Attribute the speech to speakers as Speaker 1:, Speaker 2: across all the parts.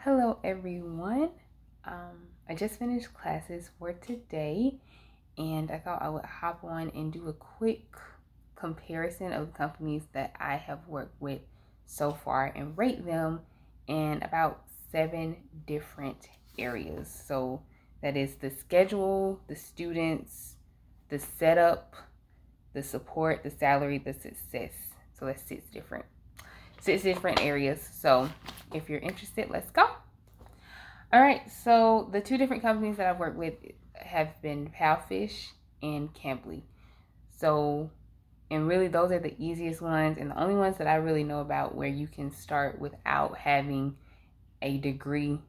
Speaker 1: Hello, everyone. I just finished classes for today, and I thought I would hop on and do a quick comparison of companies that I have worked with so far and rate them in about 7 different areas. So that is the schedule, the students, the setup, the support, the salary, the success. So that's six different areas. So if you're interested, let's go. All right, so the two different companies that I've worked with have been Palfish and Cambly. So, and really those are the easiest ones and the only ones that I really know about where you can start without having a degree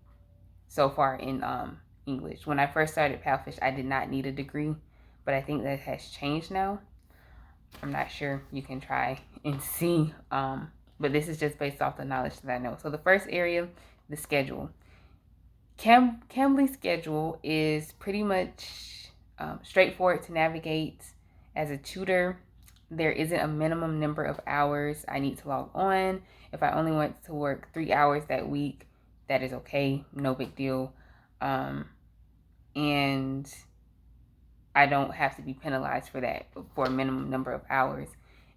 Speaker 1: so far in English. When I first started Palfish, I did not need a degree, but I think that has changed now. I'm not sure. You can try and see, but this is just based off the knowledge that I know. So the first area, the schedule. Cambly's schedule is pretty much straightforward to navigate. As a tutor, there isn't a minimum number of hours I need to log on. If I only want to work 3 hours that week, that is okay, no big deal. And I don't have to be penalized for that for a minimum number of hours.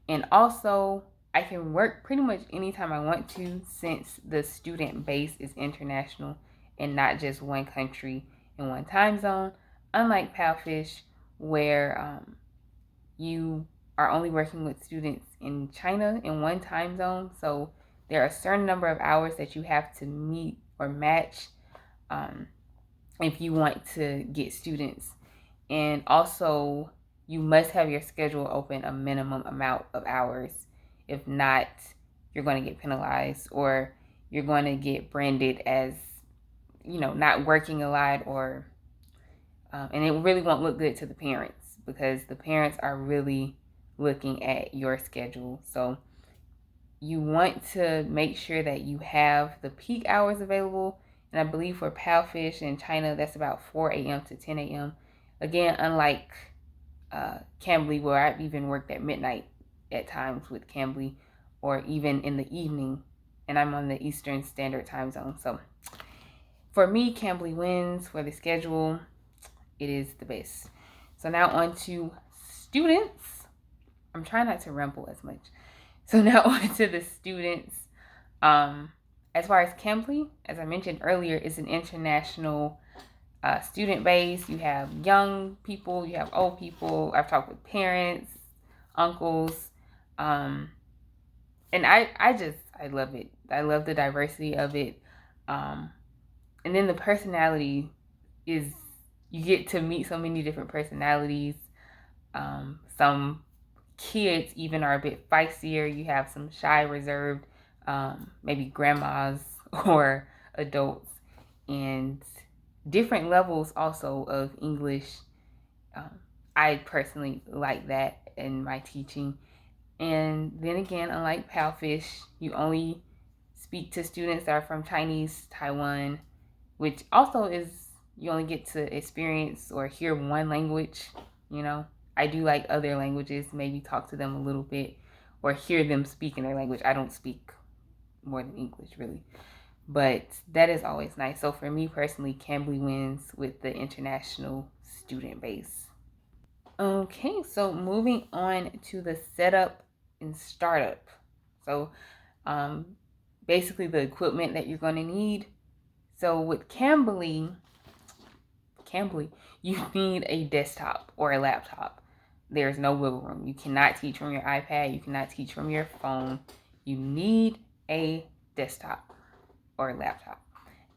Speaker 1: And also, I can work pretty much anytime I want to since the student base is international and not just one country and one time zone. Unlike Palfish, where you are only working with students in China in one time zone. So there are a certain number of hours that you have to meet or match if you want to get students. And also, you must have your schedule open a minimum amount of hours. If not, you're going to get penalized or you're going to get branded as, not working a lot and it really won't look good to the parents because the parents are really looking at your schedule. So you want to make sure that you have the peak hours available. And I believe for Palfish in China, that's about 4 a.m. to 10 a.m. Again, unlike Cambly, where I've even worked at midnight at times with Cambly, or even in the evening, and I'm on the Eastern Standard Time Zone. So for me, Cambly wins for the schedule. It is the best. So now on to students. I'm trying not to ramble as much. So now on to the students. As far as Cambly, as I mentioned earlier, is an international student base. You have young people, you have old people. I've talked with parents, uncles, and I love it. I love the diversity of it, and then the personality is you get to meet so many different personalities. Some kids even are a bit feistier. You have some shy, reserved, maybe grandmas or adults, and different levels also of English. I personally like that in my teaching. And then again, unlike Palfish, you only speak to students that are from Chinese, Taiwan, which also is you only get to experience or hear one language. I do like other languages, maybe talk to them a little bit or hear them speak in their language. I don't speak more than English, really. But that is always nice. So for me personally, Cambly wins with the international student base. Okay, so moving on to the setup and startup. So basically the equipment that you're going to need. So with Cambly, you need a desktop or a laptop. There's no wiggle room. You cannot teach from your iPad. You cannot teach from your phone. You need a desktop or a laptop.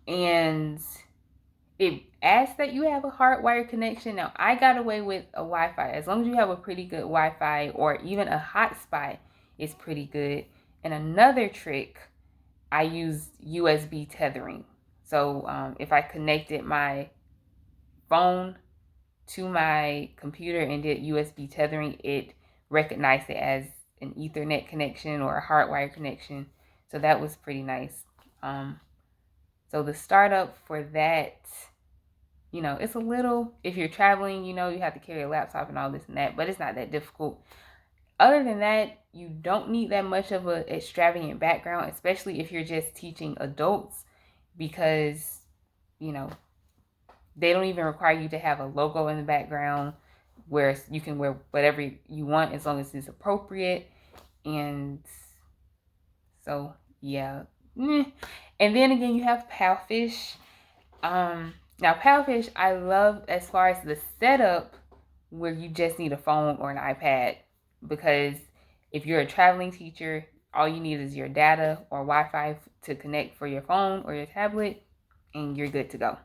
Speaker 1: And it asks that you have a hardwired connection. Now, I got away with a Wi-Fi. As long as you have a pretty good Wi-Fi or even a hotspot is pretty good. And another trick, I used USB tethering. So if I connected my phone to my computer and did USB tethering, it recognized it as an Ethernet connection or a hardwired connection. So that was pretty nice. So the startup for that, it's a little, if you're traveling, you have to carry a laptop and all this and that, but it's not that difficult. Other than that, you don't need that much of an extravagant background, especially if you're just teaching adults. because, you know, they don't even require you to have a logo in the background, where you can wear whatever you want as long as it's appropriate. And so, yeah. And then again, you have Palfish. Now Palfish, I love as far as the setup, where you just need a phone or an iPad, because if you're a traveling teacher, all you need is your data or Wi-Fi to connect for your phone or your tablet, and you're good to go.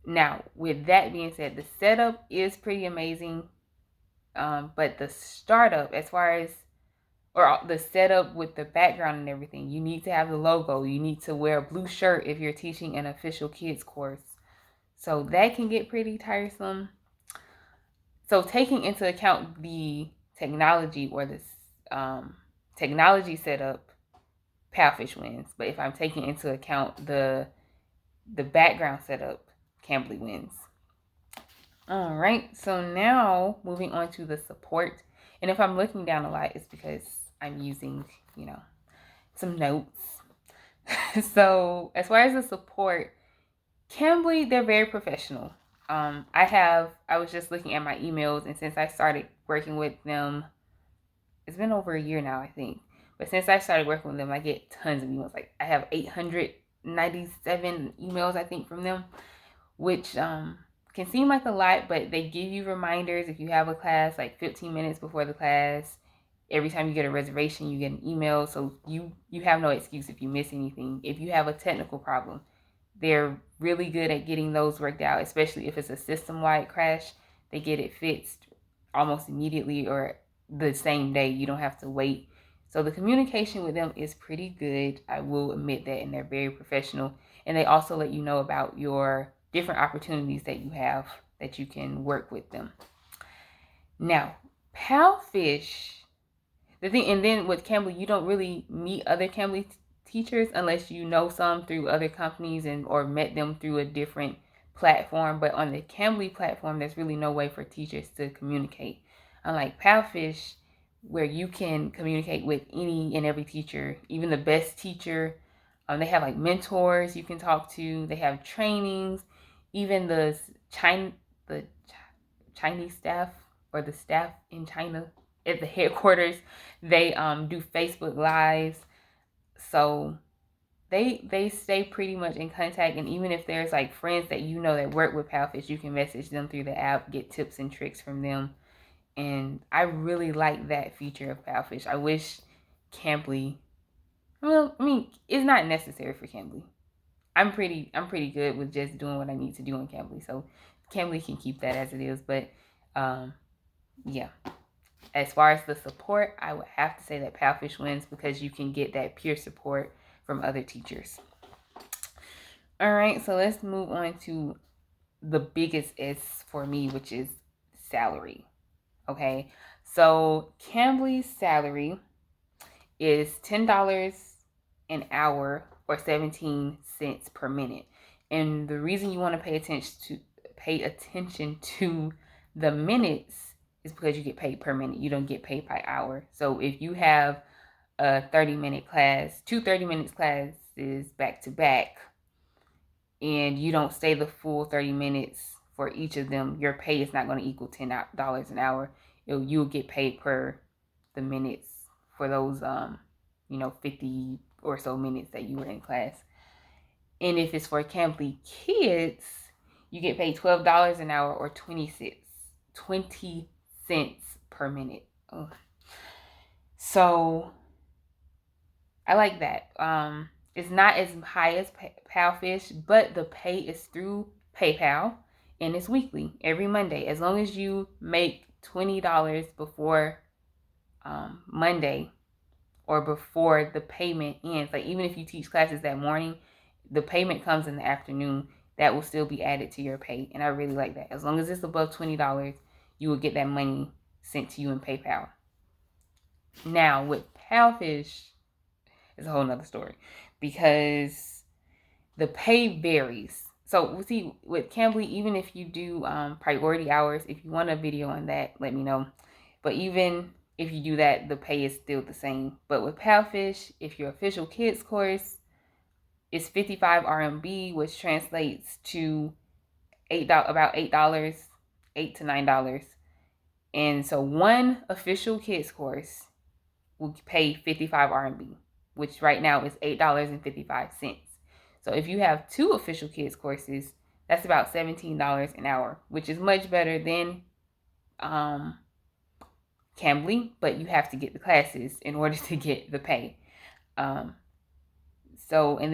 Speaker 1: Now, with that being said, the setup is pretty amazing, but the startup, as far as, or the setup with the background and everything, you need to have the logo. You need to wear a blue shirt if you're teaching an official kids course. So that can get pretty tiresome. So taking into account the technology or this technology setup, Palfish wins. But if I'm taking into account the background setup, Cambly wins. All right, so now moving on to the support. And if I'm looking down a lot, it's because I'm using, some notes. So as far as the support, Cambly, they're very professional. I was just looking at my emails, and since I started working with them, it's been over a year now, I think. But since I started working with them, I get tons of emails. Like I have 897 emails, I think, from them, which can seem like a lot, but they give you reminders if you have a class, like 15 minutes before the class. Every time you get a reservation, you get an email, so you have no excuse if you miss anything. If you have a technical problem, they're really good at getting those worked out, especially if it's a system-wide crash. They get it fixed almost immediately or the same day. You don't have to wait. So the communication with them is pretty good. I will admit that, and they're very professional. And they also let you know about your different opportunities that you have that you can work with them. Now, Palfish, the thing, and then with Cambly, you don't really meet other Cambly teachers unless you know some through other companies or met them through a different platform. But on the Cambly platform, there's really no way for teachers to communicate. Unlike Palfish, where you can communicate with any and every teacher, even the best teacher. They have like mentors you can talk to. They have trainings. Even the Chinese staff, or the staff in China at the headquarters, they do Facebook Lives. So they stay pretty much in contact. And even if there's like friends that that work with Palfish, you can message them through the app, get tips and tricks from them. And I really like that feature of Palfish. I wish Cambly, well, I mean, it's not necessary for Cambly. I'm pretty good with just doing what I need to do on Cambly. So Cambly can keep that as it is. But yeah. As far as the support, I would have to say that Palfish wins, because you can get that peer support from other teachers. All right, so let's move on to the biggest S for me, which is salary. Okay, so Cambly's salary is $10 an hour, or 17 cents per minute. And the reason you want to pay attention to the minutes is because you get paid per minute. You don't get paid by hour. So if you have a 30-minute class, two 30-minute classes back to back, and you don't stay the full 30 minutes for each of them, your pay is not going to equal $10 an hour. You'll get paid per the minutes for those 50 or so minutes that you were in class. And if it's for Cambly kids, you get paid $12 an hour, or 20 cents per minute. Ugh. So I like that. It's not as high as Palfish, but the pay is through PayPal, and it's weekly, every Monday. As long as you make $20 before Monday, or before the payment ends. Like even if you teach classes that morning, the payment comes in the afternoon. That will still be added to your pay, and I really like that. As long as it's above $20, you will get that money sent to you in PayPal. Now with Palfish, it's a whole nother story, because the pay varies. So see, with Cambly, even if you do priority hours, if you want a video on that, let me know. But even if you do that, the pay is still the same. But with Palfish, if your official kids course, is 55 RMB, which translates to about $8, $8 to $9. And so one official kids course will pay 55 RMB, which right now is $8.55. So if you have two official kids courses, that's about $17 an hour, which is much better than Cambly, but you have to get the classes in order to get the pay. And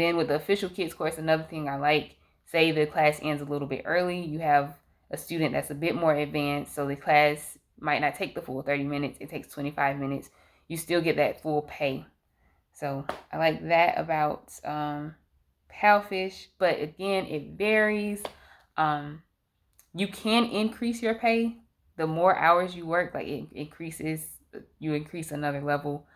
Speaker 1: then with the official kids course, another thing I like, say the class ends a little bit early, you have a student that's a bit more advanced, so the class might not take the full 30 minutes, it takes 25 minutes. You still get that full pay. So I like that about Palfish, but again, it varies. You can increase your pay. The more hours you work, like it increases, you increase another level.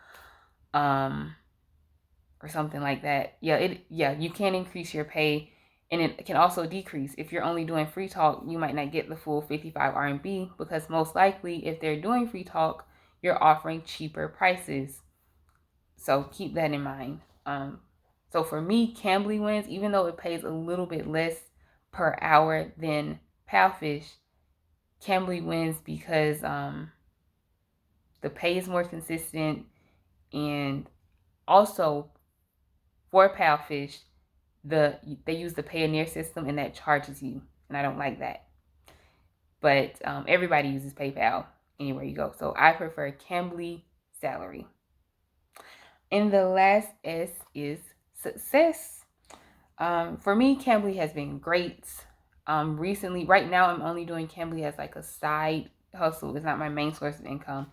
Speaker 1: Or something like that. You can increase your pay, and it can also decrease. If you're only doing free talk, you might not get the full 55 RMB, because most likely if they're doing free talk, you're offering cheaper prices. So keep that in mind. So for me, Cambly wins, even though it pays a little bit less per hour than Palfish. Cambly wins because the pay is more consistent, and also for Palfish, they use the Payoneer system, and that charges you, and I don't like that. But everybody uses PayPal anywhere you go, so I prefer Cambly salary. And the last S is success. For me, Cambly has been great. Recently, right now, I'm only doing Cambly as like a side hustle. It's not my main source of income,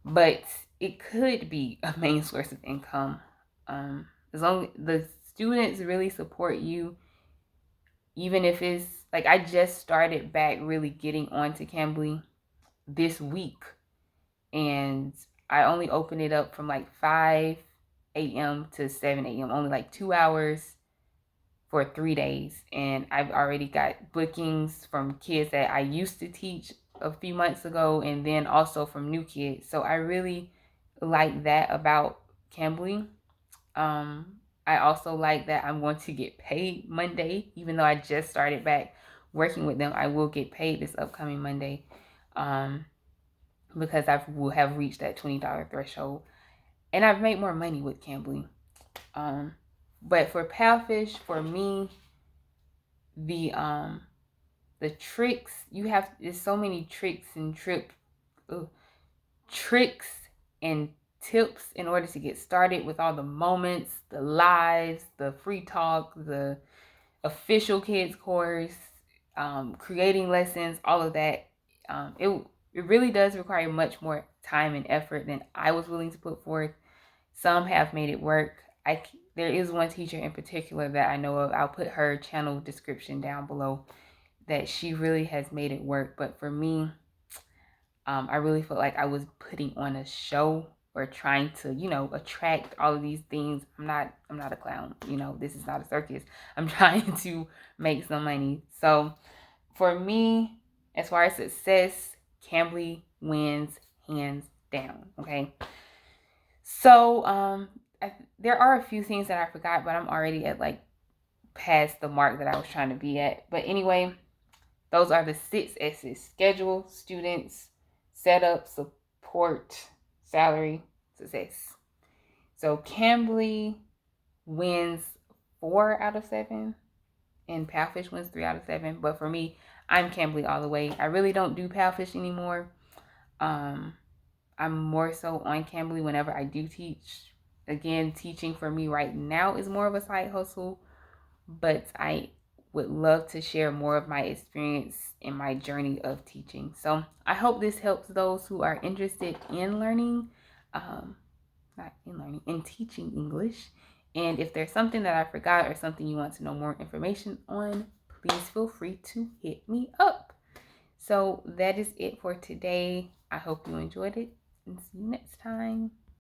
Speaker 1: but it could be a main source of income. As long as the students really support you, even if it's like, I just started back really getting onto Cambly this week, and I only opened it up from like 5 a.m. to 7 a.m. only like 2 hours for 3 days, and I've already got bookings from kids that I used to teach a few months ago, and then also from new kids. So I really like that about Cambly. I also like that I'm going to get paid Monday, even though I just started back working with them. I will get paid this upcoming Monday, because I will have reached that $20 threshold, and I've made more money with Cambly. But for Palfish, for me, the tricks you have, there's so many tricks and tips in order to get started with all the moments, the lives, the free talk, the official kids course, creating lessons, all of that. It really does require much more time and effort than I was willing to put forth. Some have made it work. There is one teacher in particular that I know of. I'll put her channel description down below, that she really has made it work. But for me, I really felt like I was putting on a show, or trying to, attract all of these things. I'm not a clown. This is not a circus. I'm trying to make some money. So for me, as far as success, Cambly wins hands down. Okay. So there are a few things that I forgot, but I'm already at like past the mark that I was trying to be at. But anyway, those are the 6 S's: schedule, students, setup, support, salary, success. So Cambly wins 4 out of 7, and Palfish wins 3 out of 7. But for me, I'm Cambly all the way. I really don't do Palfish anymore. I'm more so on Cambly whenever I do teach. Again, teaching for me right now is more of a side hustle, but I would love to share more of my experience in my journey of teaching. So I hope this helps those who are interested in learning, in teaching English. And if there's something that I forgot, or something you want to know more information on, please feel free to hit me up. So that is it for today. I hope you enjoyed it, and see you next time.